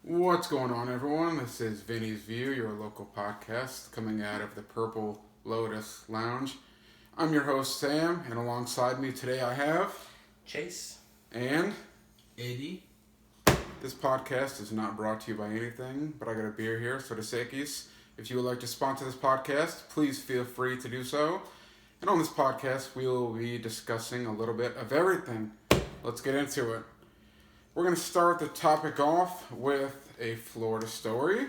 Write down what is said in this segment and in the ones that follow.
What's going on, everyone? This is Vinny's View, your local podcast coming out of the Purple Lotus Lounge. I'm your host, Sam, and alongside me today I have... Chase. And... Eddie. This podcast is not brought to you by anything, but I got a beer here, so to Sakis. If you would like to sponsor this podcast, please feel free to do so. And on this podcast, we will be discussing a little bit of everything. Let's get into it. We're going to start the topic off with a Florida story.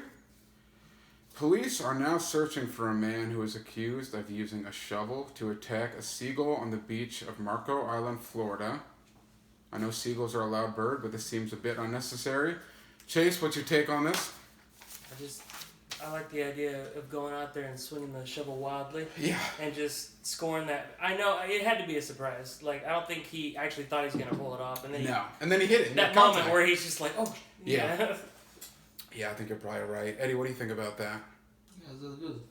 Police are now searching for a man who is accused of using a shovel to attack a seagull on the beach of Marco Island, Florida. I know seagulls are a loud bird, but this seems a bit unnecessary. Chase, what's your take on this? I like the idea of going out there and swinging the shovel wildly. Yeah. And just scoring that. I know it had to be a surprise. Like, I don't think he actually thought he was going to pull it off. And then and then he hit it. That moment where he's just like, oh, yeah. Yeah, I think you're probably right. Eddie, what do you think about that? Yeah, that's good.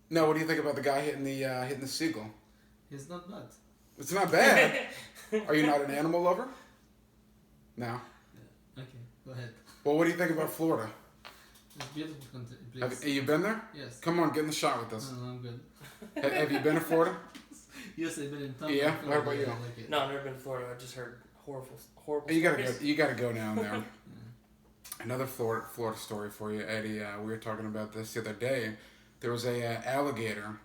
No, what do you think about the guy hitting the seagull? It's not bad. It's not bad. Are you not an animal lover? No. Yeah. Okay, go ahead. Well, what do you think about Florida? It's beautiful country. Have you been there? Yes. Come on, get in the shot with us. No, I'm good. Have you been to Florida? Yes, I've been in Tampa. Yeah? Florida. What about you? I like it. No, I've never been to Florida. I just heard horrible You stories. gotta go down there. Another Florida story for you, Eddie. We were talking about this the other day. There was a alligator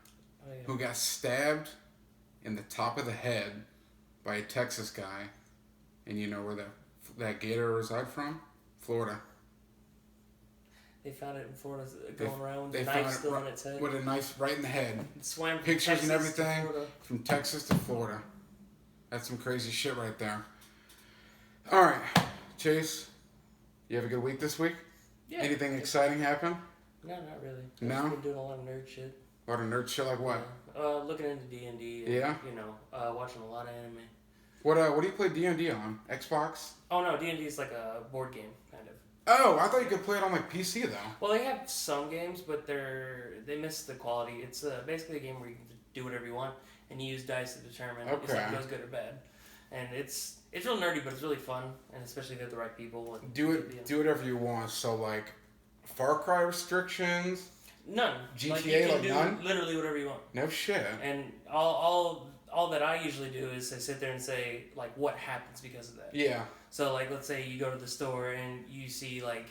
who got stabbed in the top of the head by a Texas guy, and you know where that gator reside from? Florida. They found it in Florida going around with a knife still in its head. With a knife right in the head. It swam from Pictures Texas and everything to from Texas to Florida. That's some crazy shit right there. All right, Chase, you have a good week this week? Yeah. Anything exciting happen? No, not really. No? I've just been doing a lot of nerd shit. A lot of nerd shit like what? Looking into D&D. Yeah? You know, watching a lot of anime. What do you play D&D on? Xbox? Oh no, D&D is like a board game, kind of. Oh, I thought you could play it on like PC though. Well, they have some games, but they miss the quality. It's basically a game where you can do whatever you want, and you use dice to determine if something goes good or bad. And it's real nerdy, but it's really fun, and especially if you have the right people. Do whatever you want. So like, Far Cry restrictions. None. GTA like you can do none. Literally whatever you want. No shit. And all that I usually do is I sit there and say like what happens because of that. Yeah. So like let's say you go to the store and you see like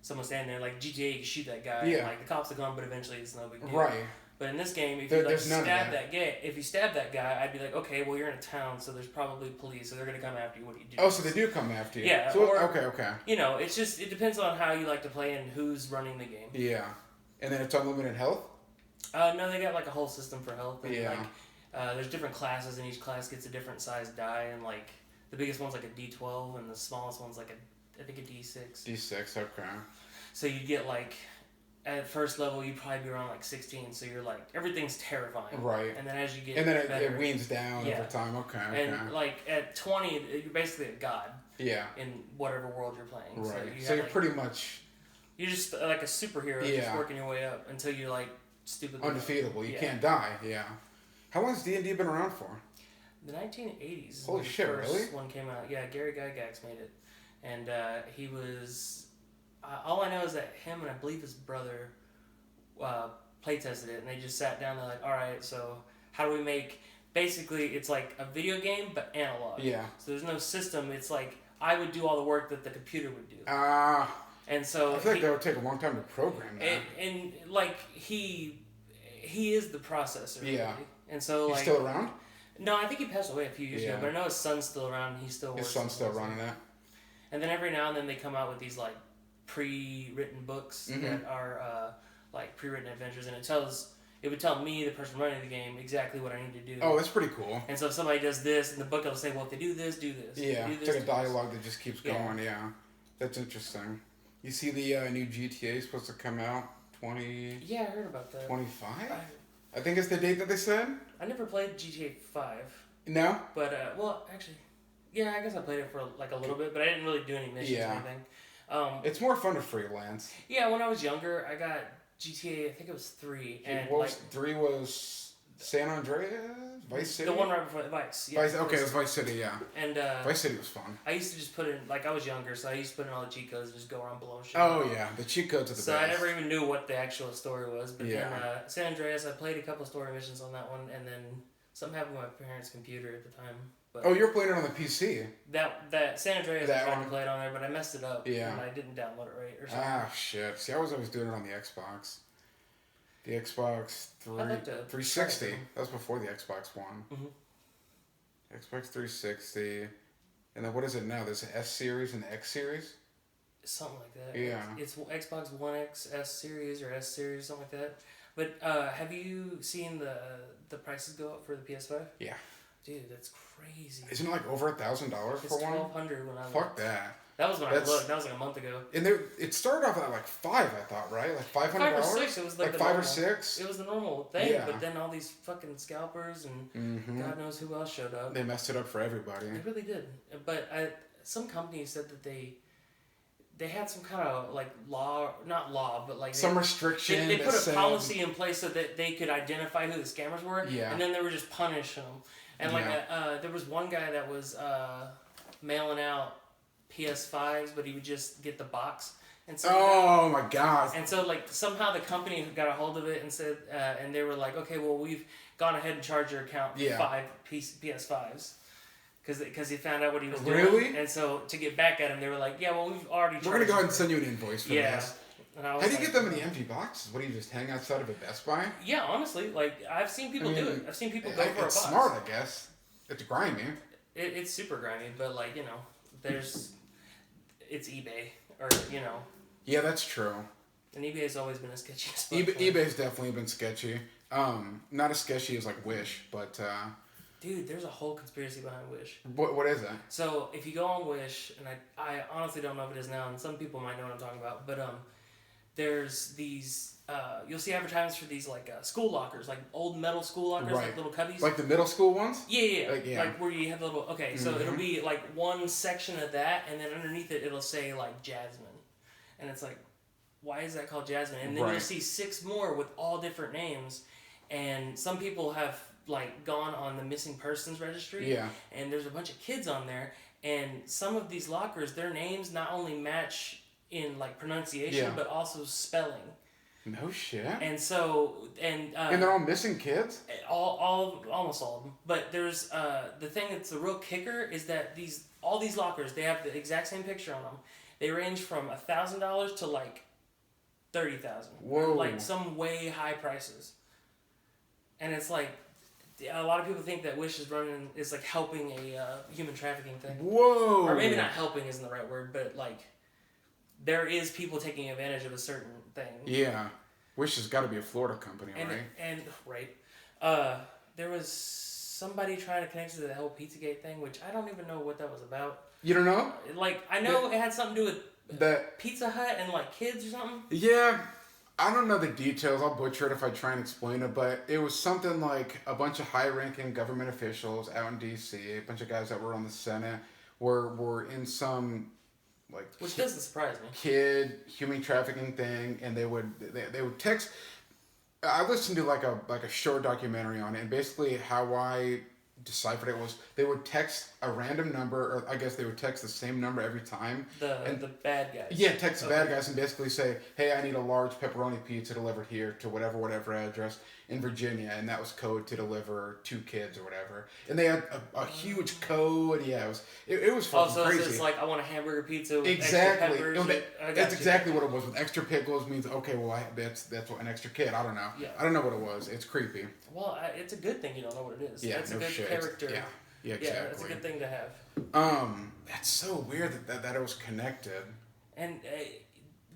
someone standing there like GTA, you shoot that guy. Yeah. And, like the cops are gone, but eventually it's no big deal. Right. But in this game, if you stab that guy, I'd be like, okay, well you're in a town, so there's probably police, so they're gonna come after you. What do you do? Oh, so they do come after you. Yeah. So, or, okay. You know, it depends on how you like to play and who's running the game. Yeah. And then it's unlimited health? No, they got like a whole system for health. And, yeah. There's different classes, and each class gets a different size die, and like the biggest one's like a D12, and the smallest one's like I think a D6. D6, okay. So you get like at first level you'd probably be around like 16, so you're like everything's terrifying. Right. And then as you get it weans down over time. Okay. And like at 20, you're basically a god. Yeah. In whatever world you're playing. Right. So you're pretty much. You're just like a superhero, just working your way up until you're like stupidly undefeatable. You can't die. Yeah. How long has D&D been around for? The 1980s. Holy shit! The first really? one came out. Yeah, Gary Gygax made it, and he was. All I know is that him and I believe his brother play tested it, and they just sat down. They're like, "All right, so how do we make?" Basically, it's like a video game but analog. Yeah. So there's no system. It's like I would do all the work that the computer would do. And so I feel like that would take a long time to program that. And like he is the processor. Yeah. Really. And so he's still around? No, I think he passed away a few years ago. But I know his son's still around. And he still works. His son's still running that. And then every now and then they come out with these like pre-written books that are like pre-written adventures, and it would tell me, the person running the game, exactly what I need to do. Oh, that's pretty cool. And so if somebody does this in the book, it'll say, well, if they do this, do this. Yeah, do this, it's like a dialogue that just keeps going. Yeah, that's interesting. You see the new GTA is supposed to come out 20... Yeah, I heard about that. 25? I think it's the date that they said. I never played GTA 5. No? But, well, actually, yeah, I guess I played it for like a little bit, but I didn't really do any missions or anything. It's more fun to freelance. Yeah, when I was younger, I got GTA, I think it was 3. And 3 was San Andreas? Vice City? The one right before Vice. Yeah, Okay, it was Vice City, yeah. And Vice City was fun. I used to just put in, like, I was younger, so I used to put in all the cheat codes and just go around blowing shit Oh, up. yeah. The cheat codes are the so best. I never even knew what the actual story was. But Yeah. then San Andreas, I played a couple story missions on that one, and then something happened with my parents' computer at the time. But Oh, you're playing it on the PC. That San Andreas, That I tried one? to play it on there, but I messed it up. Yeah. And I didn't download it right or something. Ah, shit. See, I was always doing it on the Xbox. The Xbox I'd like to 360. try it. That was before the Xbox One. Mhm. Xbox 360. And then what is it now? There's the S series and the X series? Something like that. Yeah. It's Xbox One X S series or S series, something like that. But have you seen the prices go up for the PS5? Yeah. Dude, that's crazy. Isn't it like over $1,000 It's for one? $1,200 when I Fuck looked. that. That was when That's- I looked. That was like a month ago. And it started off at like $5, I thought, right? Like $500? 5 or 6. It was like the 5 or normal. 6? It was the normal thing, Yeah. but then all these fucking scalpers and Mm-hmm. God knows who else showed up. They messed it up for everybody. They really did. But some companies said that they had some kind of like law, not law, but like Some restriction. they that put a said- policy in place so that they could identify who the scammers were, Yeah. and then they were just punishing them. And like there was one guy that was mailing out PS5s, but he would just get the box and so. Oh my god. And so, like, somehow the company got a hold of it and said, and they were like, okay, well, we've gone ahead and charged your account for Yeah. 5 PS5s. Because he found out what he was doing. Really? And so, to get back at him, they were like, yeah, well, we've already charged We're gonna go ahead and you. send you an invoice for Yeah. this. And I was How do you like, get them in the empty boxes? What do you just hang outside of a Best Buy? Yeah, honestly, like, I've seen people do it. I've seen people go for a It's box. smart, I guess. It's grimy. It's super grimy, but, like, you know, it's eBay. Or, you know. Yeah, that's true. And eBay has always been a sketchy spot. eBay's definitely been sketchy. Not as sketchy as like Wish, but Dude, there's a whole conspiracy behind Wish. what is it? So if you go on Wish, and I honestly don't know if it is now, and some people might know what I'm talking about, but there's these you'll see advertisements for these like school lockers, like old metal school lockers, Right. like little cubbies. Like the middle school ones? Yeah. Yeah. Like where you have the little. Okay, so Mhm. it'll be like one section of that, and then underneath it, it'll say like Jasmine, and it's like, why is that called Jasmine? And then you'll Right. see 6 more with all different names, and some people have like gone on the missing persons registry. Yeah. And there's a bunch of kids on there, and some of these lockers, their names not only match in like pronunciation, Yeah. but also spelling. No shit. And so, and they're all missing kids? almost all of them. But there's the thing that's the real kicker is that all these lockers, they have the exact same picture on them. They range from $1,000 to like $30,000. Whoa. Like some way high prices. And it's like a lot of people think that Wish is like helping a human trafficking thing. Whoa. Or maybe not helping isn't the right word, but like there is people taking advantage of a certain thing. Yeah. Wish has got to be a Florida company, right? And there was somebody trying to connect to the whole Pizzagate thing, which I don't even know what that was about. You don't know? Like I know it had something to do with That Pizza Hut and like kids or something. Yeah, I don't know the details. I'll butcher it if I try and explain it, but it was something like a bunch of high-ranking government officials out in D.C., a bunch of guys that were on the Senate, were in some like Which doesn't surprise me. kid human trafficking thing, and they would text. I listened to like a short documentary on it, and basically how I deciphered it was they would text a random number, or I guess they would text the same number every time. The bad guys. Yeah, text the bad guys and basically say, hey, I need a large pepperoni pizza delivered here to whatever address in Virginia, and that was code to deliver 2 kids or whatever. And they had a huge code. Yeah, it was fucking Also, crazy. so it's like I want a hamburger pizza with Exactly. extra peppers. That's exactly what it was. With extra pickles means okay. Well, that's what an extra kid. I don't know. Yeah. I don't know what it was. It's creepy. Well, it's a good thing you don't know what it is. Yeah, That's no a good shit. character. Yeah, exactly. Yeah, that's a good thing to have. That's so weird that it was connected. And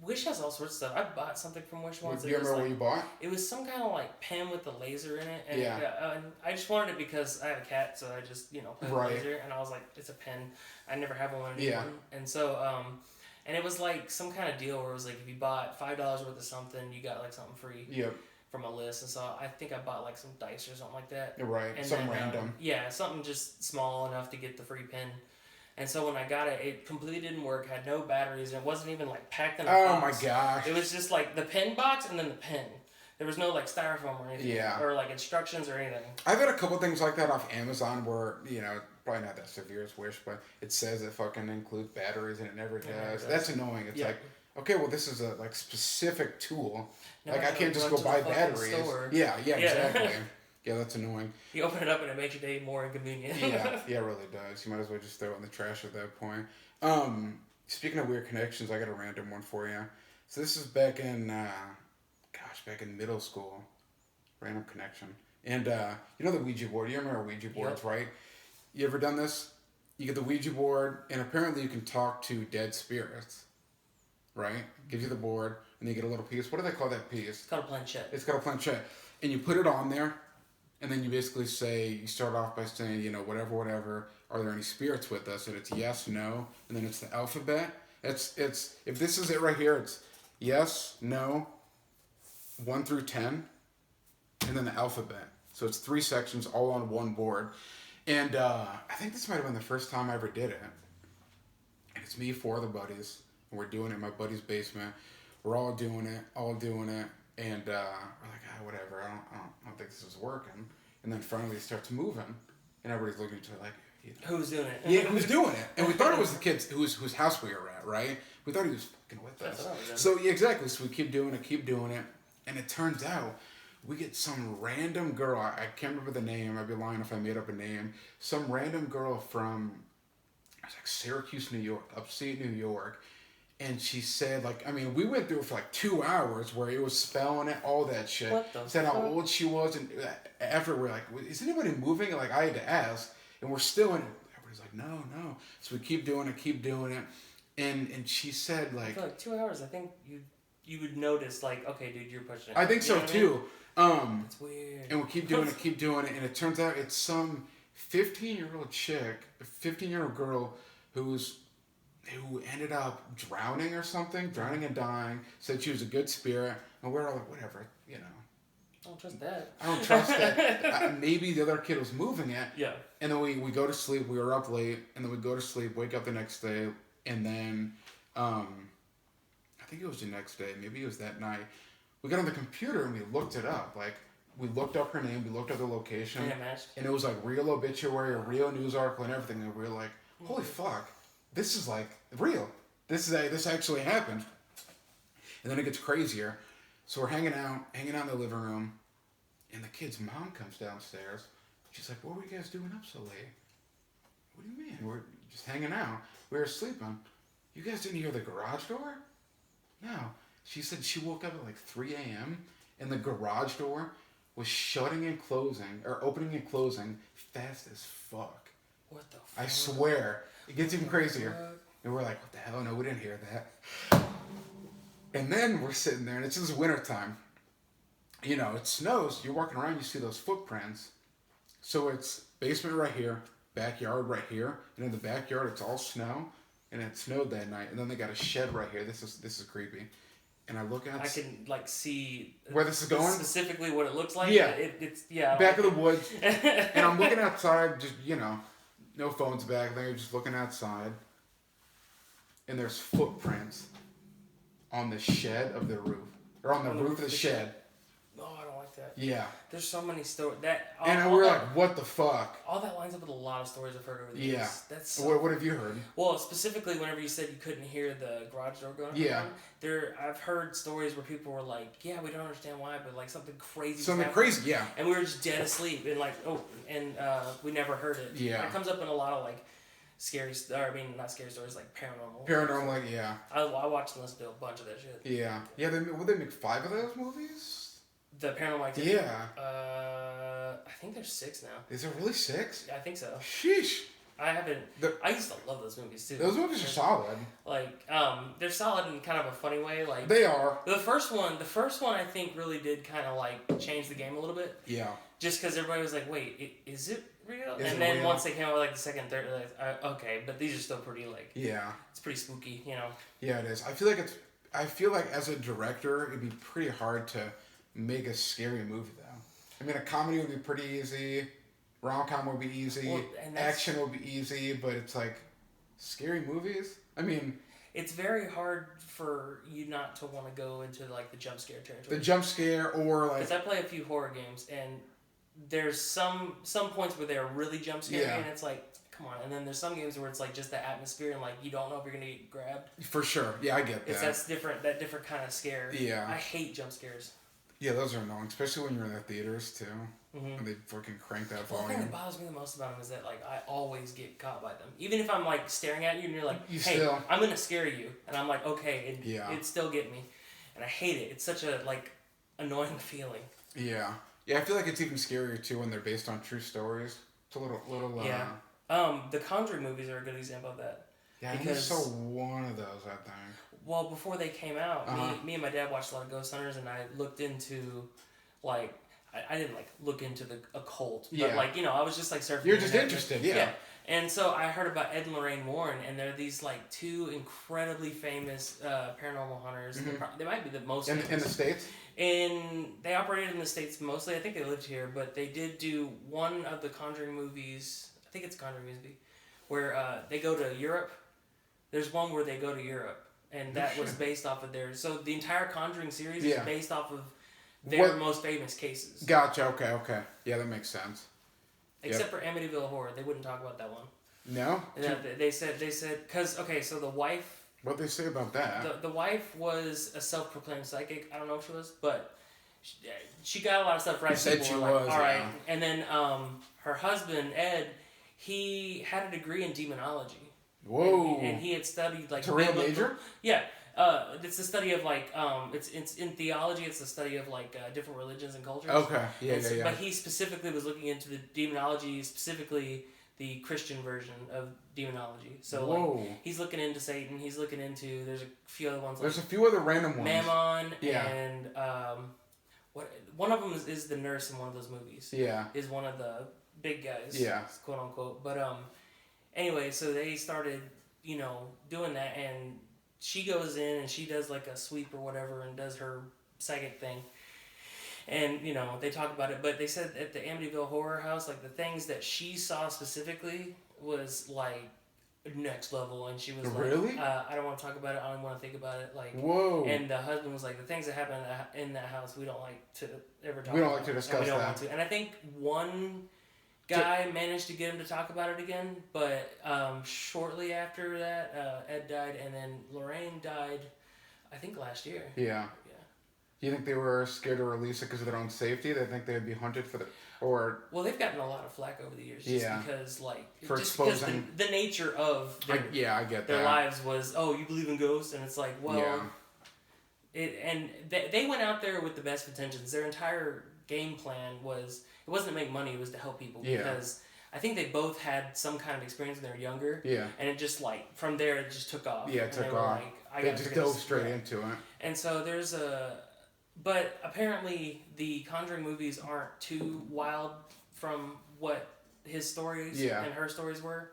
Wish has all sorts of stuff. I bought something from Wish once. Do you remember what you bought? It was some kind of like pen with a laser in it. And, Yeah. and I just wanted it because I have a cat, so I just, play with Right. the laser. And I was like, it's a pen. I never have one anymore. Yeah. And so, and it was like some kind of deal where it was like if you bought $5 worth of something, you got like something free. Yep. From a list. And so I think I bought like some dice or something like that. You're right. And Some then, random. Yeah, something just small enough to get the free pen. And so when I got it, it completely didn't work, had no batteries, and it wasn't even like packed in a box. Oh my gosh. It was just like the pen box and then the pen. There was no like styrofoam or anything, Yeah. or like instructions or anything. I've had a couple things like that off Amazon where, probably not that severe as Wish, but it says it fucking includes batteries and it never does. That's annoying. It's like, okay, well, this is a like specific tool. Now like, I can't just go buy batteries. Store. Yeah, exactly. Yeah, that's annoying. You open it up and it makes your day more inconvenient. Yeah, it really does. You might as well just throw it in the trash at that point. Speaking of weird connections, I got a random one for you. So this is back in, back in middle school. Random connection. And you know the Ouija board? You remember Ouija boards, right? You ever done this? You get the Ouija board, and apparently you can talk to dead spirits, right? Gives you the board, and you get a little piece. What do they call that piece? It's called a planchette. It's called a planchette. And you put it on there, and then you basically say, you start off by saying, whatever. Are there any spirits with us? And it's yes, no, and then it's the alphabet. It's if this is it right here, it's yes, no, 1 through 10, and then the alphabet. So it's 3 sections all on one board. And I think this might have been the first time I ever did it. And it's me, 4 other buddies, and we're doing it in my buddy's basement. We're all doing it, and we're like, whatever. I don't think this is working. And then finally it starts moving, and everybody's looking at each other like, who's doing it? Yeah, who's doing it? And we thought it was the kids whose house we were at, right? We thought he was fucking with us. That's what I was doing. So yeah, exactly. So we keep doing it, and it turns out we get some random girl. I can't remember the name. I'd be lying if I made up a name. Some random girl from, it was like Syracuse, New York, upstate New York. And she said, we went through it for like 2 hours where it was spelling it, all that shit. What the Said how fuck? old she was, and after we're like, is anybody moving? Like, I had to ask, and we're still in it. Everybody's like, no. So we keep doing it, and she said, like... For like 2 hours, I think you would notice, like, okay, dude, you're pushing it. I think so, too. It's weird. And we keep doing it, and it turns out it's some 15-year-old chick, a 15-year-old girl who ended up drowning and dying, said she was a good spirit, and we're all like, whatever, I don't trust that. I don't trust that. Maybe the other kid was moving it. Yeah. And then we go to sleep, we were up late, and then we go to sleep, wake up the next day, and then, I think it was the next day, maybe it was that night, we got on the computer and we looked it up, we looked up her name, we looked up the location, And it matched. and it was like real obituary, a real news article and everything, and we were like, holy fuck, this is like real. This actually happened. And then it gets crazier. So we're hanging out in the living room, and the kid's mom comes downstairs. She's like, what were you guys doing up so late? What do you mean? We're just hanging out. We were sleeping. You guys didn't hear the garage door? No. She said she woke up at like 3 a.m. and the garage door was opening and closing fast as fuck. What the fuck? I swear. It gets even crazier. And we're like, what the hell? No, we didn't hear that. And then we're sitting there, and it's just wintertime. It snows. You're walking around, you see those footprints. So it's basement right here, backyard right here, and in the backyard it's all snow, and it snowed that night. And then they got a shed right here. This is creepy. And I look at. I can see where this is going. Specifically, what it looks like. Yeah, it's back of the woods, and I'm looking outside. Just no phones back there. Just looking outside, and there's footprints on the shed of the roof, or on the roof of the shed. Oh, I don't like that. Yeah. There's so many stories And we're like, what the fuck? All that lines up with a lot of stories I've heard over the years. Yeah. That's What have you heard? Well, specifically whenever you said you couldn't hear the garage door going. Yeah. I've heard stories where people were like, yeah, we don't understand why, but like something crazy. Something crazy, yeah. And we were just dead asleep, and we never heard it. Yeah. And it comes up in a lot of like not scary stories, like paranormal. Paranormal, yeah. I watched and listened to a bunch of that shit. Yeah. Yeah, would they make 5 of those movies? The Paranormal Activity? Yeah. I think there's 6 now. Is there really 6? Yeah, I think so. Sheesh. I used to love those movies too. Those movies are solid. They're solid in kind of a funny way. Like they are. The first one I think really did kind of like change the game a little bit. Yeah. Just because everybody was like, wait, is it real? Is and it then real? once they came out with like the second, third, like, okay, but these are still pretty like. Yeah. It's pretty spooky, Yeah, it is. I feel like as a director, it'd be pretty hard to make a scary movie though. I mean, a comedy would be pretty easy. Rom-com would be easy. Action would be easy, but it's like scary movies. I mean, it's very hard for you not to want to go into like the jump scare territory. The jump scare or like... Because I play a few horror games, and there's some points where they're really jump scary, and it's like, come on. And then there's some games where it's like just the atmosphere, and like you don't know if you're gonna get grabbed. For sure, yeah, I get that. It's that different kind of scare. Yeah, I hate jump scares. Yeah, those are annoying, especially when you're in the theaters too, and they fucking crank that volume. The thing that bothers me the most about them is that like I always get caught by them, even if I'm like staring at you and you're like, "Hey, I'm gonna scare you," and I'm like, "Okay," it still get me, and I hate it. It's such a like annoying feeling. Yeah, I feel like it's even scarier too when they're based on true stories. It's a little. Yeah. The Conjuring movies are a good example of that. Yeah, I saw one of those, I think. Well, before they came out, me and my dad watched a lot of Ghost Hunters, and I looked into, like, I didn't, like, look into the occult, but, like, you know, I was just, like, surfing. You're just interested, yeah. And so I heard about Ed and Lorraine Warren, and they're these, like, two incredibly famous paranormal hunters. Mm-hmm. They might be the most famous. In the States? They operated in the States mostly. I think they lived here, but they did do one of the Conjuring movies. I think it's a Conjuring movie, where they go to Europe. There's one where they go to Europe. And that was based off of their... So the entire Conjuring series is based off of their most famous cases. Gotcha, okay. Yeah, that makes sense. Except for Amityville Horror. They wouldn't talk about that one. No? They said... Because, okay, so the wife... What'd they say about that? The wife was a self-proclaimed psychic. I don't know if she was, but she got a lot of stuff right. She said she was, all right. And then her husband, Ed, he had a degree in demonology. Whoa! And he had studied like... It's a real major? Yeah. It's the study of like it's in theology. It's the study of like different religions and cultures. Okay. Yeah. But he specifically was looking into the demonology, specifically the Christian version of demonology. So like he's looking into Satan. He's looking into... There's a few other ones. There's a few other random ones. Mammon and one of them is the nurse in one of those movies. Yeah. Is one of the big guys. Yeah. Quote unquote. But anyway, so they started, you know, doing that, and she goes in and she does like a sweep or whatever and does her psychic thing. And, you know, they talk about it, but they said at the Amityville Horror House, like the things that she saw specifically was like next level, and she was like, really? I don't want to talk about it, I don't want to think about it. Like, whoa. And the husband was like, the things that happen in that house, we don't like to ever talk about. We don't like to discuss that. We don't want to. And I think one guy managed to get him to talk about it again, but shortly after that, Ed died, and then Lorraine died, I think last year. Yeah. Do you think they were scared to release it because of their own safety? They think they'd be hunted for the... Or... Well, they've gotten a lot of flack over the years just because, like... For just exposing... because the nature of their, I get that. Their lives was, oh, you believe in ghosts? And it's like, well... Yeah. They went out there with the best intentions. Their entire game plan was... It wasn't to make money, it was to help people. Yeah. Because I think they both had some kind of experience when they were younger. Yeah. And it just, like, from there, it just took off. Yeah, it took off. Like, they just dove straight into it. And so there's a... But apparently the Conjuring movies aren't too wild from what his stories and her stories were,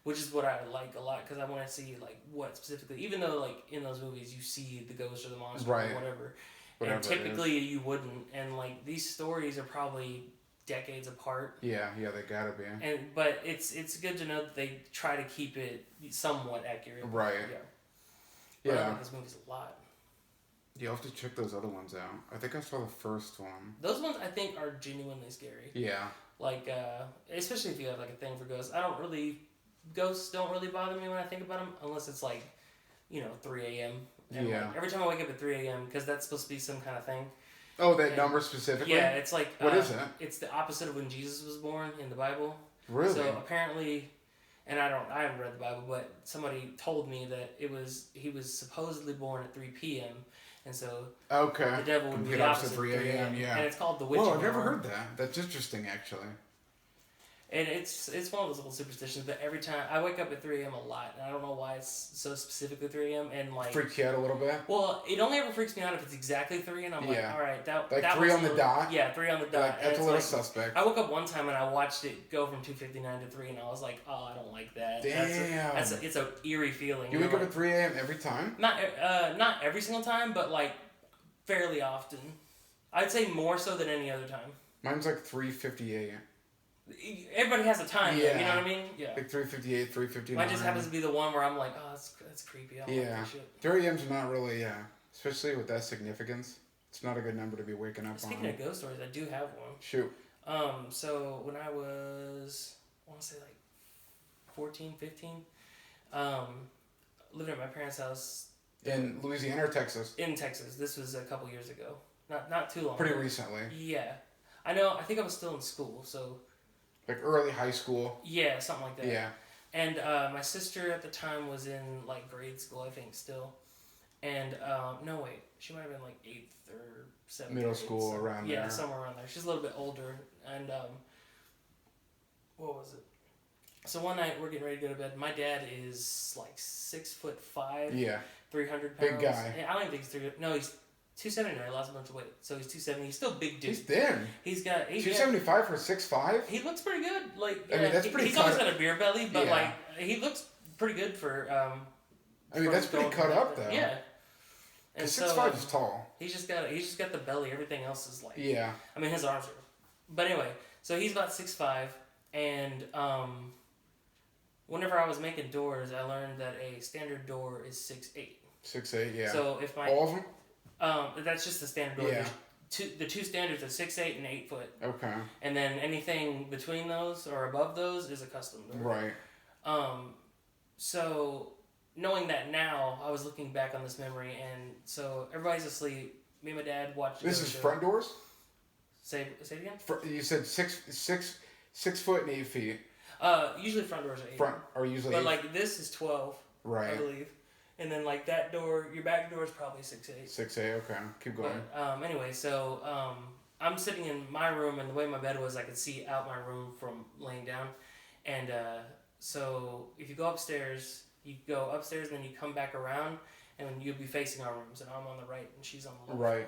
which is what I like a lot because I want to see like what specifically, even though like in those movies you see the ghost or the monster or whatever and typically you wouldn't, and like these stories are probably decades apart. Yeah, they gotta be. But it's good to know that they try to keep it somewhat accurate. Right. Yeah. I like this movie's a lot. You'll have to check those other ones out. I think I saw the first one. Those ones I think are genuinely scary. Yeah. Like, especially if you have like a thing for ghosts. Ghosts don't really bother me when I think about them, unless it's like, 3 a.m. And like, every time I wake up at 3 a.m., because that's supposed to be some kind of thing. Oh, that number specifically? Yeah, it's like... What is it? It's the opposite of when Jesus was born in the Bible. Really? So apparently... And I haven't read the Bible, but somebody told me that he was supposedly born at 3 p.m., and so the devil would be opposite 3 a.m. Yeah, and it's called the witching. Whoa, I've never heard that. That's interesting, actually. And it's one of those little superstitions. But every time I wake up at 3 a.m. a lot, and I don't know why it's so specifically 3 a.m. and like freaks you out a little bit. Well, it only ever freaks me out if it's exactly 3, and I'm like, all right, that 3 on the dot. Yeah, 3 on the dot. Like, that's a little suspect. I woke up one time and I watched it go from 2:59 to 3, and I was like, oh, I don't like that. Damn. It's a eerie feeling. You wake up at 3 a.m. every time? Not every single time, but like fairly often. I'd say more so than any other time. Mine's like 3:58. Everybody has a time, you know what I mean? Yeah. Like 3:58, 3:59. Mine just happens to be the one where I'm like, oh, That's creepy. I don't like that shit. 3 a.m.'s not really, especially with that significance. It's not a good number to be waking up Speaking of ghost stories, I do have one. Shoot. So when I was, I want to say like 14, 15, living at my parents' house. In Louisiana or Texas? In Texas. This was a couple years ago. Not too long. Pretty recently. Yeah. I know, I think I was still in school, so. Like early high school? Yeah, something like that. Yeah. And my sister at the time was in like grade school, I think, still. And, no, wait. She might have been like 8th or 7th. Middle school, around there. Yeah, somewhere around there. She's a little bit older. And, what was it? So one night we're getting ready to go to bed. My dad is like 6'5". Yeah. 300 pounds. Big guy. I don't even think he's 300. No, he's 270 now. He lost a bunch of weight. So he's 270. He's still a big dude. He's thin. He's got 275 for 6'5"? He looks pretty good. Like, I mean, that's pretty he's always got a beer belly, but Yeah. like he looks pretty good for. I mean, that's pretty cut up though. Yeah. And 6'5" is tall. He's just got the belly. Everything else is like. Yeah. I mean, his arms are. But anyway, so he's about 6'5", and whenever I was making doors, I learned that a standard door is 6'8". 6'8", yeah. So if my all of them? that's just the standard door. Yeah. The two standards are 6'8" and 8 foot. Okay. And then anything between those or above those is a custom door. Right. So knowing that now, I was looking back on this memory, and so everybody's asleep. Me and my dad watched. This is front doors? Say it again. You said 6 foot and 8 feet. Usually front doors are 8. Front are usually. But like this is 12. Right. I believe. And then like that door, your back door is probably 6'8". 6'8", okay. Keep going. But, anyway, so I'm sitting in my room, and the way my bed was, I could see out my room from laying down. And so if you go upstairs, and then you come back around, and you'll be facing our rooms, and I'm on the right, and she's on the left. Right.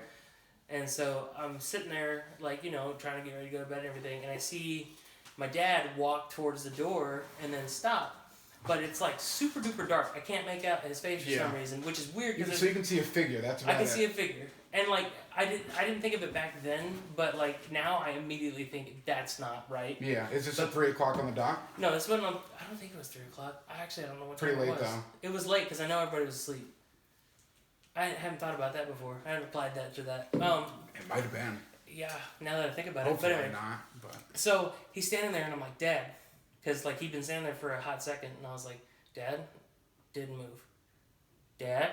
And so I'm sitting there, like, trying to get ready to go to bed and everything, and I see my dad walk towards the door and then stop. But it's like super duper dark. I can't make out his face for some reason, which is weird. So you can see a figure. That's about it. I can see a figure, and like I didn't think of it back then, but like now I immediately think that's not right. Yeah, is this at 3 o'clock on the dot? No, this wasn't. I don't think it was 3 o'clock. I don't know what time Pretty late it was. though. It was late because I know everybody was asleep. I hadn't thought about that before. I hadn't applied that to that. It might have been. Yeah, now that I think about Hopefully it. But anyway, not. But so he's standing there, and I'm like, Dad, because like he'd been standing there for a hot second, and I was like, Dad, didn't move. Dad,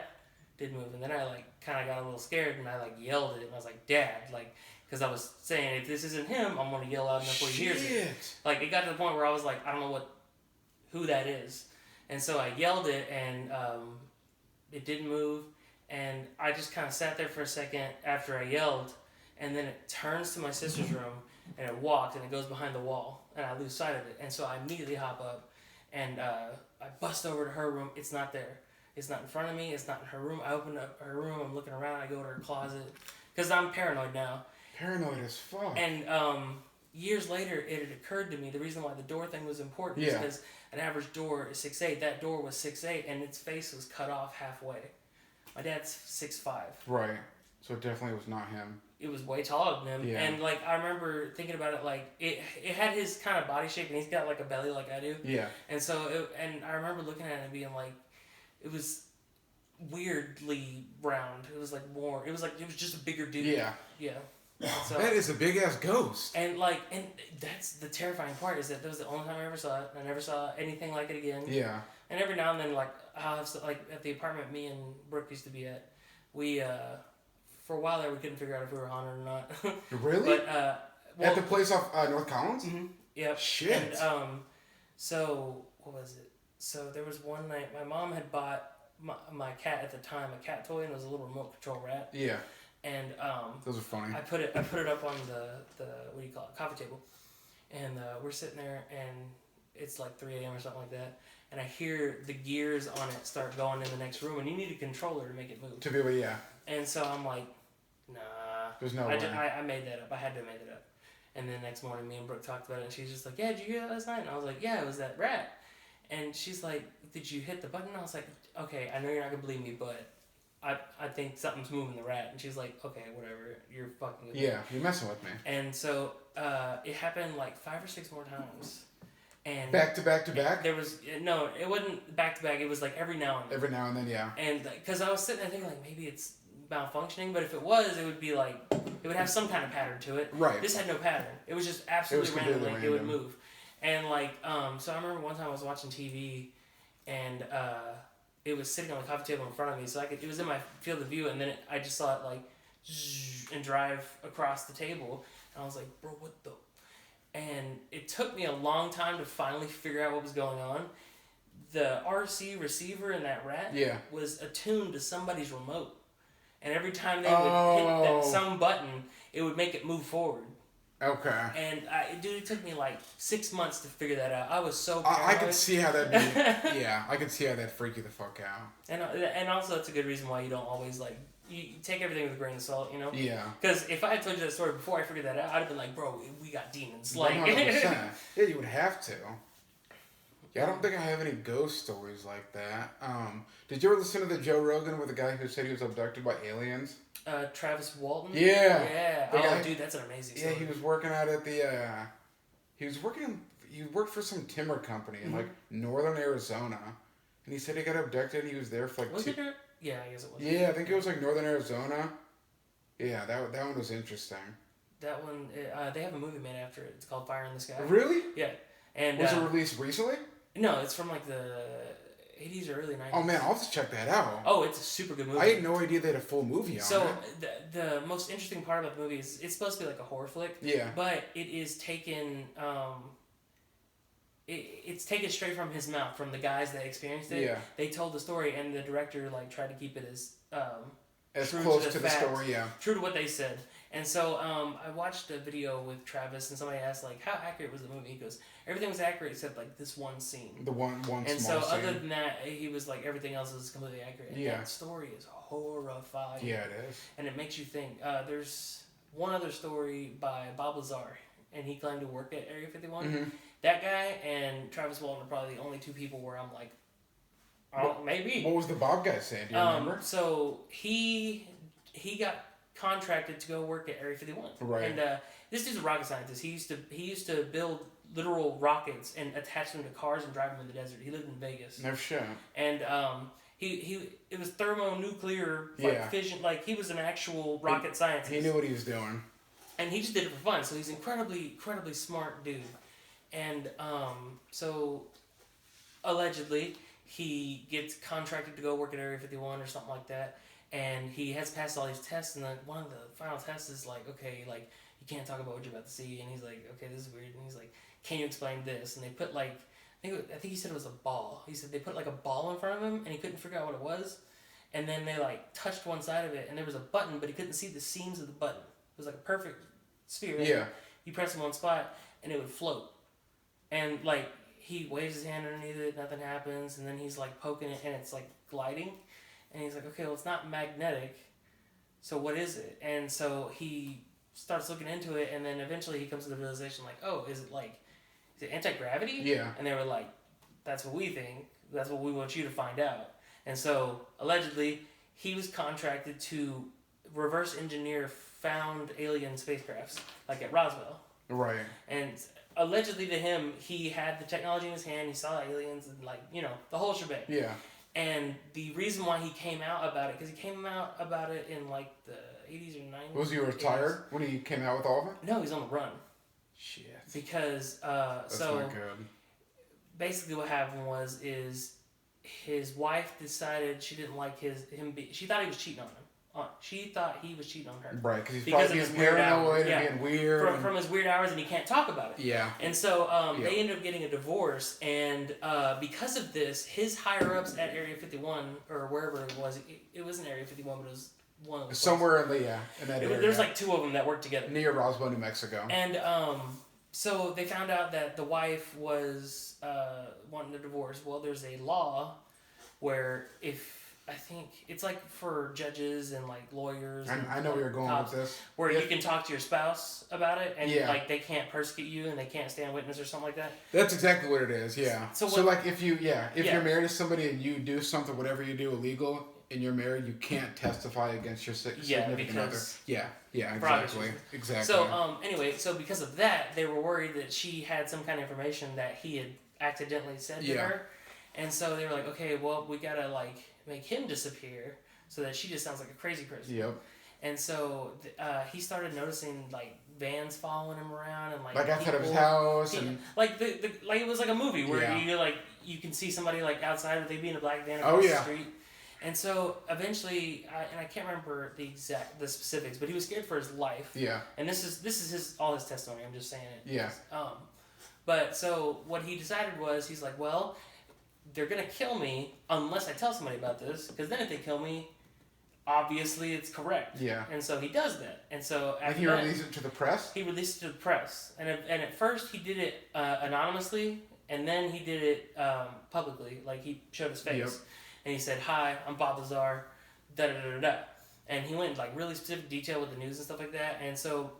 didn't move. And then I like kind of got a little scared, and I like yelled it, and I was like, Dad, like, because I was saying if this isn't him, I'm gonna yell out enough where he hears it. Like it got to the point where I was like, I don't know who that is, and so I yelled it, and it didn't move, and I just kind of sat there for a second after I yelled, and then it turns to my sister's room, and it walked, and it goes behind the wall, and I lose sight of it, and so I immediately hop up. And I bust over to her room. It's not there. It's not in front of me. It's not in her room. I open up her room. I'm looking around. I go to her closet. Because I'm paranoid now. Paranoid as fuck. And years later, it had occurred to me the reason why the door thing was important is because an average door is 6'8". That door was 6'8", and its face was cut off halfway. My dad's 6'5". Right. So it definitely was not him. It was way taller than him. Yeah. And like I remember thinking about it, like it had his kind of body shape, and he's got like a belly like I do. Yeah. And so and I remember looking at it and being like, it was weirdly round. It was like more. It was just a bigger dude. Yeah. Yeah. So, that is a big ass ghost. And that's the terrifying part, is that was the only time I ever saw it. I never saw anything like it again. Yeah. And every now and then, like I'll have like at the apartment me and Brooke used to be at, we for a while there we couldn't figure out if we were haunted or not. Really? But at the place off North Collins? Mm-hmm. Yep. Shit. And so what was it? So there was one night my mom had bought my cat at the time a cat toy, and it was a little remote control rat. Yeah. And those are funny. I put it up on the what do you call it, coffee table, and we're sitting there, and it's like 3 a.m. or something like that, and I hear the gears on it start going in the next room, and you need a controller to make it move. To be able, yeah. And so I'm like, nah. There's no way. I made that up. I had to have made it up. And then the next morning, me and Brooke talked about it, and she's just like, yeah, did you hear that last night? And I was like, yeah, it was that rat. And she's like, did you hit the button? And I was like, okay, I know you're not going to believe me, but I think something's moving the rat. And she's like, okay, whatever, you're fucking with me. Yeah, you're messing with me. And so it happened like 5 or 6 more times. And Back to back to back? There was no, it wasn't back to back. It was like every now and then. Every now and then, yeah. And because I was sitting there thinking like maybe it's malfunctioning, but if it was, it would be like it would have some kind of pattern to it. Right. This had no pattern. It was just absolutely randomly. It would move. And like so I remember one time I was watching TV, and it was sitting on the coffee table in front of me, so it was in my field of view, and then I just saw it like and drive across the table, and I was like, bro, what the. And it took me a long time to finally figure out what was going on. The RC receiver in that rat was attuned to somebody's remote. And every time they would hit some button, it would make it move forward. Okay. And it took me like 6 months to figure that out. I was so paranoid. I could see how that'd be. Yeah, I could see how that'd freak you the fuck out. And also, it's a good reason why you don't always like. You take everything with a grain of salt, you know? Yeah. Because if I had told you that story before I figured that out, I'd have been like, bro, we got demons. Like, 100%. Yeah, you would have to. Yeah, I don't think I have any ghost stories like that. Did you ever listen to the Joe Rogan with the guy who said he was abducted by aliens? Travis Walton? Yeah. Yeah. Oh, dude, that's an amazing story. Yeah, he was working out at the, he worked for some timber company in, like, northern Arizona. And he said he got abducted and he was there for, like, Yeah, I guess it was. Yeah, I think it was, like, northern Arizona. Yeah, that one was interesting. That one, they have a movie made after it. It's called Fire in the Sky. Really? Yeah. And was it released recently? No, it's from, like, the 80s or early 90s. Oh, man, I'll have to check that out. Oh, it's a super good movie. I had no idea they had a full movie on it. So, the most interesting part about the movie is it's supposed to be like a horror flick. Yeah. But it is taken... It's taken straight from his mouth, from the guys that experienced it. Yeah. They told the story, and the director like tried to keep it as true close to to the story, yeah. True to what they said. And so I watched a video with Travis, and somebody asked like, "How accurate was the movie?" He goes, "Everything was accurate except like this one scene." The one and small so scene. other than that, he was like, everything else is completely accurate. And that story is horrifying. Yeah, it is. And it makes you think. There's one other story by Bob Lazar, and he claimed to work at Area 51. Mm-hmm. That guy and Travis Walton are probably the only two people where I'm like, oh, maybe. What was the Bob guy saying? Do you remember? So he got contracted to go work at Area 51. Right. And this dude's a rocket scientist. He used to build literal rockets and attach them to cars and drive them in the desert. He lived in Vegas. No shit. And it was thermonuclear fission. Like he was an actual rocket scientist. He knew what he was doing. And he just did it for fun. So he's an incredibly smart dude. And so allegedly he gets contracted to go work at Area 51 or something like that. And he has passed all these tests, and one of the final tests is like, okay, like you can't talk about what you're about to see. And he's like, okay, this is weird. And he's like, can you explain this? And they put like, I think he said it was a ball. He said they put like a ball in front of him, and he couldn't figure out what it was. And then they like touched one side of it, and there was a button, but he couldn't see the seams of the button. It was like a perfect sphere. Yeah. You press it in one spot, and it would float. And like he waves his hand underneath it, nothing happens, and then he's like poking it, and it's like gliding. And he's like, okay, well, it's not magnetic, so what is it? And so he starts looking into it, and then eventually he comes to the realization, like, oh, is it anti-gravity? Yeah. And they were like, that's what we think. That's what we want you to find out. And so, allegedly, he was contracted to reverse engineer found alien spacecrafts, like at Roswell. Right. And allegedly to him, he had the technology in his hand, he saw aliens, and like, you know, the whole shebang. Yeah. And the reason why he came out about it, because he came out about it in like the 80s or 90s. Was he retired when he came out with all of it? No, he's on the run. Shit. Because, That's not good. Basically what happened is his wife decided she didn't like she thought he was cheating on him. She thought he was cheating on her. Right, because he's because probably of his being paranoid weird and being weird. From his weird hours, and he can't talk about it. Yeah. And so they ended up getting a divorce, and because of this, his higher-ups at Area 51, or wherever it wasn't Area 51, but it was one of the somewhere in that area. There's like two of them that work together. Near Roswell, New Mexico. And so they found out that the wife was wanting a divorce. Well, there's a law where I think it's like for judges and like lawyers. I know where you're going with this. Where you can talk to your spouse about it, and like they can't persecute you and they can't stand witness or something like that. That's exactly what it is. Yeah. So like if you're married to somebody and you do something, whatever you do, illegal, and you're married, you can't testify against your significant other. Yeah, exactly. Exactly. So, anyway, so because of that, they were worried that she had some kind of information that he had accidentally said to her. And so they were like, okay, well, we gotta, like, make him disappear so that she just sounds like a crazy person. Yep. And so he started noticing, like, vans following him around and, like outside of his house. Like, like, it was like a movie where you can see somebody, like, outside, or they'd be in a black van across the street. And so eventually, I can't remember the specifics, but he was scared for his life. Yeah. And this is all his testimony. I'm just saying it. Yeah. But so what he decided was, he's like, well, they're gonna kill me unless I tell somebody about this, because then if they kill me, obviously it's correct. Yeah. And so he does that. And so after he released it to the press. He released it to the press, and at first he did it anonymously, and then he did it publicly, like he showed his face. Yep. And he said, "Hi, I'm Bob Lazar, da da da da." And he went into like really specific detail with the news and stuff like that. And so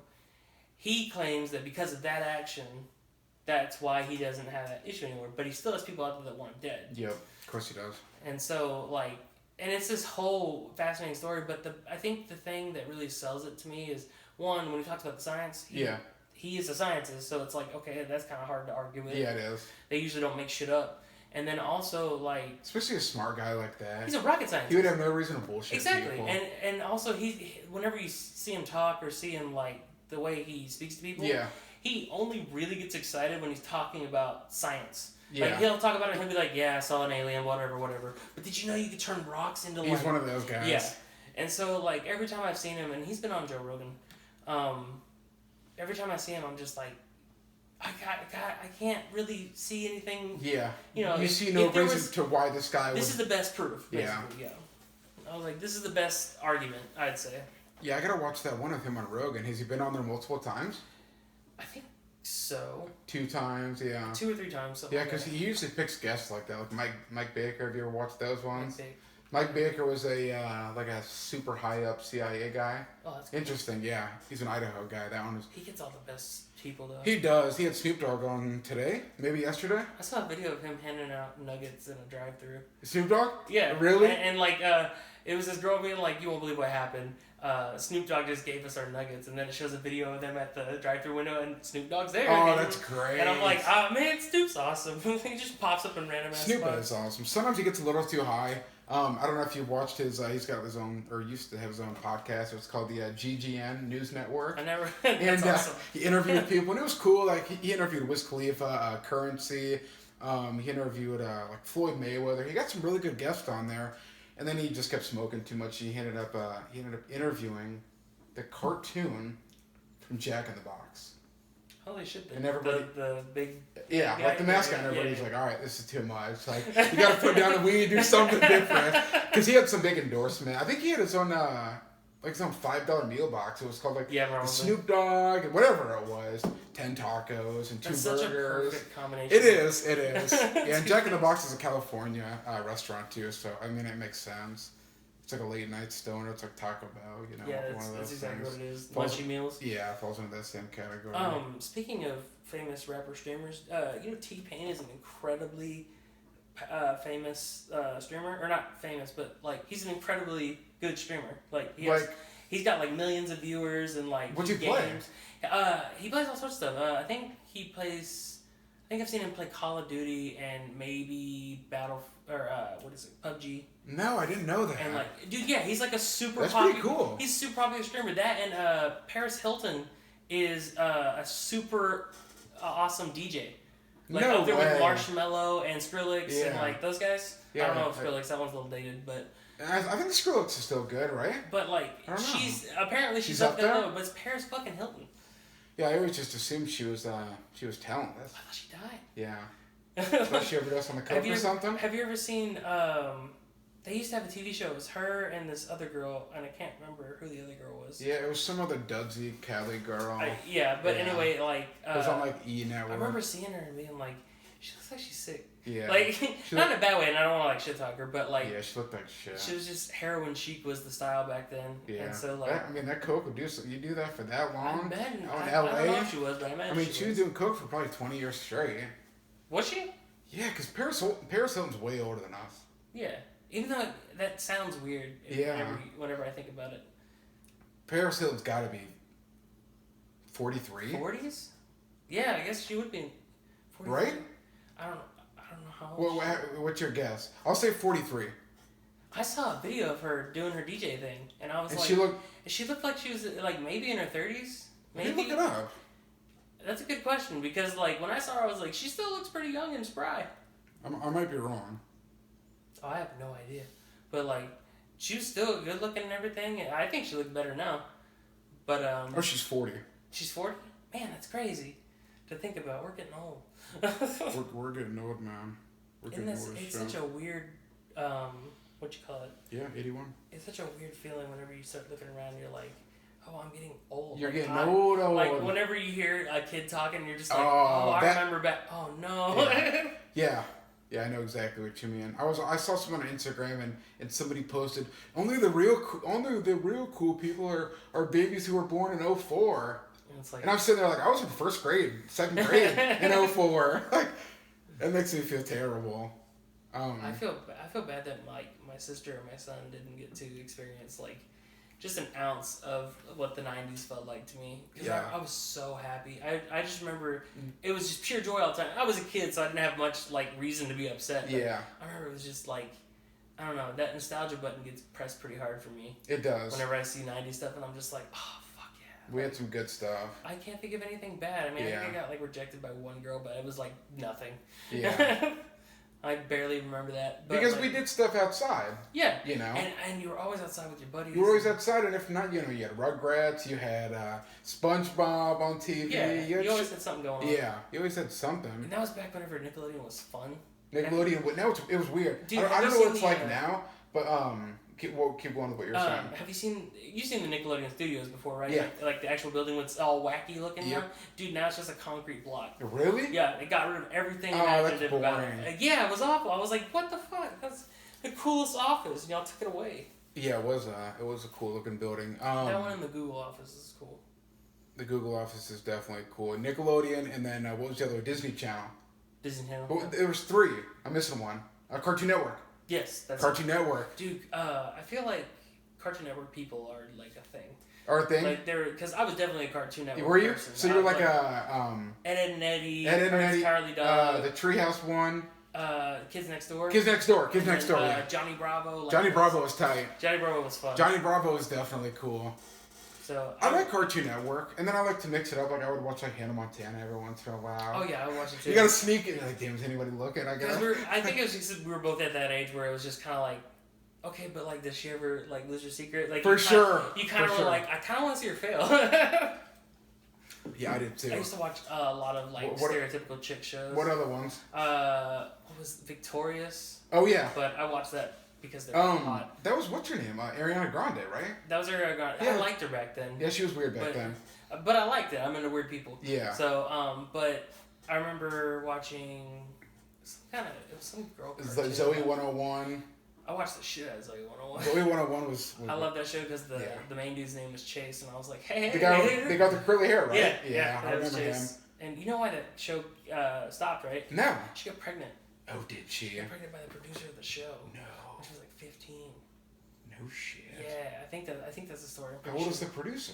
he claims that because of that action, that's why he doesn't have that issue anymore. But he still has people out there that want him dead. Yep, of course he does. And so, like, and it's this whole fascinating story. But I think the thing that really sells it to me is, one, when he talks about the science, he is a scientist. So it's like, okay, that's kind of hard to argue with. Yeah, it is. They usually don't make shit up. And then also, like... Especially a smart guy like that. He's a rocket scientist. He would have no reason to bullshit exactly. people. And also, whenever you see him talk or see him, like, the way he speaks to people, he only really gets excited when he's talking about science. Yeah. Like, he'll talk about it and he'll be like, yeah, I saw an alien, whatever. But did you know you could turn rocks into, He's one of those guys. Yeah. And so, like, every time I've seen him, and he's been on Joe Rogan, every time I see him, I'm just like, I can't really see anything. Yeah. You know, you see no reason to why this guy This is the best proof, basically. Yeah. I was like, this is the best argument, I'd say. Yeah, I gotta watch that one of him on Rogan. Has he been on there multiple times? I think so. 2 times, yeah. 2 or 3 times. Yeah, because he usually picks guests like that, like Mike Baker. Have you ever watched those ones? Mike Baker was a super high up CIA guy. Oh, that's cool. Interesting. Yeah, he's an Idaho guy. That one was. He gets all the best people though. He does. He had Snoop Dogg on today, maybe yesterday. I saw a video of him handing out nuggets in a drive-thru. Snoop Dogg? Yeah. Really? And like, it was this girl being like, "You won't believe what happened. Snoop Dogg just gave us our nuggets," and then it shows a video of them at the drive-thru window, and Snoop Dogg's there. Oh, that's great. And I'm like, man, Snoop's awesome. He just pops up in random ass Snoop spots. is awesome. Sometimes he gets a little too high. I don't know if you watched his. He's got his own, or used to have his own podcast. It's called the GGN News Network. I never. That's awesome. He interviewed people, and it was cool. Like he interviewed Wiz Khalifa, Currency. He interviewed like Floyd Mayweather. He got some really good guests on there, and then he just kept smoking too much. He ended up interviewing the cartoon from Jack in the Box. Holy shit! And everybody, the big like the mascot. And everybody's like, "All right, this is too much. Like, you got to put down the weed, do something different." Because he had some big endorsement. I think he had his own some $5 meal box. It was called like the Snoop Dogg, whatever it was. 10 tacos and 2 burgers. Such a perfect combination. It is. Yeah, and Jack in the Box is a California restaurant too, so I mean it makes sense. It's like a late night stoner. It's like Taco Bell, you know. Yeah, one of those that's exactly things. what it is. Lunchy meals. Yeah, it falls into that same category. Speaking of famous rapper streamers, you know T-Pain is an incredibly famous streamer, or not famous, but like he's an incredibly good streamer. Like he's got like millions of viewers and like what's he games. He plays all sorts of stuff. I think I've seen him play Call of Duty and maybe PUBG. No, I didn't know that. And like, dude, yeah, he's like a super. That's pretty cool. He's a super popular streamer. That and Paris Hilton is a super awesome DJ. Like up there with Marshmello and Skrillex and like those guys. Yeah, I don't know if Skrillex, that one's a little dated, but. I think Skrillex is still good, right? But like, she's up there though. But it's Paris fucking Hilton. Yeah, I always just assumed she was talentless. I thought she died. Yeah. Thought she overdosed on the coke or something. Have you ever seen? They used to have a TV show. It was her and this other girl, and I can't remember who the other girl was. Yeah, it was some other Dudsy Cali girl. Anyway, like it was on like E Network. I remember seeing her and being like, she looks like she's sick. Yeah. Like not in a bad way, and I don't want to like shit talk her, but like yeah, she looked like shit. She was just heroin chic was the style back then. Yeah. And so like that coke would do something. You do that for that long. I imagine. In LA. I don't know if she was, but I imagine. She was doing coke for probably 20 years straight. Was she? Yeah, because Paris Hilton's way older than us. Yeah. Even though that sounds weird. Yeah. Whenever I think about it. Paris Hilton's got to be 43. 40s? Yeah, I guess she would be. 43. Right? I don't know how old. What's your guess? I'll say 43. I saw a video of her doing her DJ thing, and I was And like, she looked like she was like maybe in her 30s. Maybe. Look it up. That's a good question because like when I saw her, I was like, she still looks pretty young and spry. I might be wrong. Oh, I have no idea, but like she was still good looking and everything. I think she looked better now, but Oh, she's 40. She's 40. Man, that's crazy to think about. We're getting old. we're getting old, man. We're getting old. It's such a weird. What you call it? Yeah, 81. It's such a weird feeling whenever you start looking around. You're like, oh, I'm getting old. You're like, getting old. Like whenever you hear a kid talking, you're just like, I remember back. Oh no. Yeah. Yeah, I know exactly what you mean. I saw someone on Instagram and somebody posted only the real cool people are babies who were born in 04. And I'm sitting there like I was in first grade, second grade in 04. Like that makes me feel terrible. I feel bad that my sister and my son didn't get to experience like just an ounce of what the 90s felt like to me. Because I was so happy. I just remember it was just pure joy all the time. I was a kid, so I didn't have much like reason to be upset. But I remember it was just like, I don't know, that nostalgia button gets pressed pretty hard for me. It does. Whenever I see 90s stuff and I'm just like, oh, fuck yeah. We had some good stuff. I can't think of anything bad. I mean, I think I got like rejected by one girl, but it was like nothing. Yeah. I barely remember that. But because like, we did stuff outside. Yeah. You know? And you were always outside with your buddies. You were always outside, and if not, you had Rugrats, you had SpongeBob on TV. Yeah, you always had something going on. Yeah, you always had something. And that was back whenever Nickelodeon was fun. Nickelodeon, but now it was weird. Dude, I don't know what it's like now, but keep going with what you're saying. Have you've seen the Nickelodeon studios before, right? Yeah. Like the actual building was all wacky looking Yeah. now. Dude, now it's just a concrete block. Really? Yeah, they got rid of everything. That's boring. Yeah, it was awful. I was like, what the fuck? That's the coolest office. Y'all took it away. Yeah, it was a cool looking building. That one in the Google office is cool. The Google office is definitely cool. Nickelodeon, and then what was the other one? Disney Channel. Disney Channel. But there was 3. I'm missing one. Cartoon Network. Yes, that's Cartoon Network. Dude, I feel like Cartoon Network people are like a thing. Or a thing? Like because I was definitely a Cartoon Network Were you? person. So you were like Ed and Eddie, Ed and Eddie, Cowardly Dog, the Treehouse one. Kids Next Door. Kids Next Door. Yeah. Johnny Bravo. Johnny Bravo was tight. Johnny Bravo was fun. Johnny Bravo was definitely cool. So I like Cartoon Network, and then I like to mix it up. Like I would watch like Hannah Montana every once in a while. Oh yeah, I would watch it too. You gotta sneak it. Like, damn, is anybody looking? I guess. I think it was just we were both at that age where it was just kind of like, okay, but like, does she ever like lose her secret? Like For sure. You kind of were like, I kind of want to see her fail. Yeah, I did too. I used to watch a lot of like stereotypical chick shows. What other ones? What was Victorious? Oh yeah. But I watched that because they're hot. That was what's her name? Ariana Grande, right? That was Ariana Grande. Yeah. I liked her back then. Yeah, she was weird back then. But I liked it. I'm into weird people. Yeah. So but I remember watching it was some girl. It's like Zoe 101. I watched the shit out of Zoe 101. Zoe 101 was I love that show because the main dude's name was Chase, and I was like, hey. They got the curly hair, right? Yeah, I remember him. And you know why that show stopped, right? No. She got pregnant. Oh, did she? She got pregnant by the producer of the show. No. When she was like 15. No shit. Yeah, I think that's the story. How old is the producer?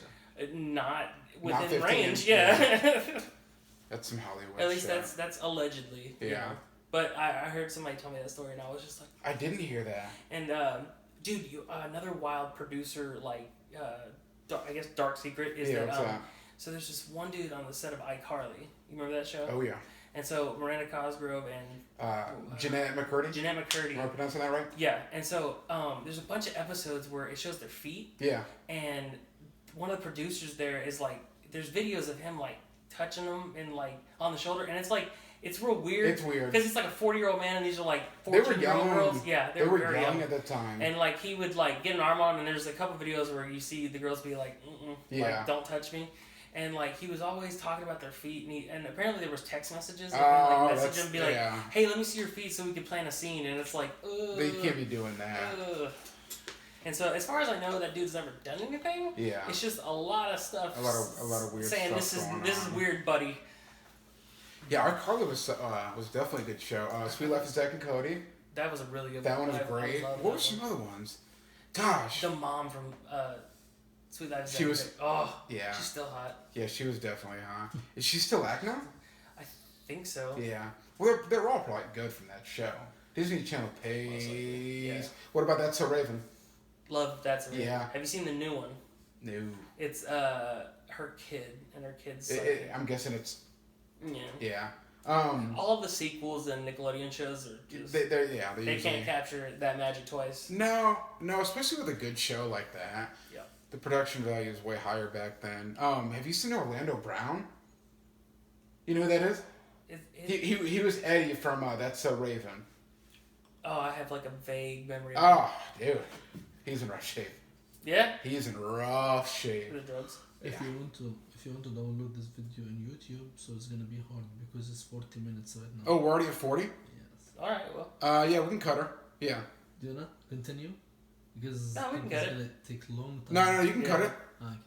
Not within 15. range. Yeah. That's some Hollywood. At least that's allegedly. Yeah. You know? But I heard somebody tell me that story, and I was just like, I didn't hear that. And dude, another wild producer like I guess dark secret is that. So there's this one dude on the set of iCarly. You remember that show? Oh yeah. And so Miranda Cosgrove and Jeanette McCurdy. Jeanette McCurdy. Am I pronouncing that right? Yeah. And so there's a bunch of episodes where it shows their feet. Yeah. And one of the producers there is like, there's videos of him like touching them and like on the shoulder, and it's like. It's real weird. It's weird. Because it's like a 40-year-old man and these are like 14-year-old girls. Yeah, they were very young at that time. And like he would like get an arm on, and there's a couple videos where you see the girls be like, like, don't touch me. And like he was always talking about their feet, and apparently there was text messages. Like, message him, be like, hey, let me see your feet so we can plan a scene. And it's like, ugh. You can't be doing that. Ugh. And so, as far as I know, that dude's never done anything. Yeah. It's just a lot of stuff. A lot of weird saying stuff this is weird, buddy. Yeah, iCarly was definitely a good show. Sweet Life of Zack and Cody. That was a really good That one. one was great. I loved What were that some one. other ones? Gosh. The mom from Sweet Life of She was- Zack. Oh, Yeah. she's still hot. Yeah, she was definitely hot. Is she still acting now? I think so. Yeah. Well, they're all probably good from that show. Disney Channel pays. Most likely, yeah. What about That's So Raven? Love That's Amazing. Yeah. Have you seen the new one? No. It's her kid and her kid's son. I'm guessing it's. Yeah. Yeah. All of the sequels and Nickelodeon shows are just They they usually, can't capture that magic twice. No, especially with a good show like that. Yeah. The production value is way higher back then. Have you seen Orlando Brown? You know who that is? He was Eddie from That's So Raven. Oh, I have like a vague memory of Oh, dude. He's in rough shape. Yeah? He's in rough shape. The drugs. If Yeah. you want to download this video on YouTube, so it's gonna be hard because it's 40 minutes right now. Oh, we're already at 40? Yes. Alright, well. Yeah, we can cut her. Yeah. Do you not continue? Because No, we can it's cut it. gonna take long time. No, you can cut Yeah. it. Okay.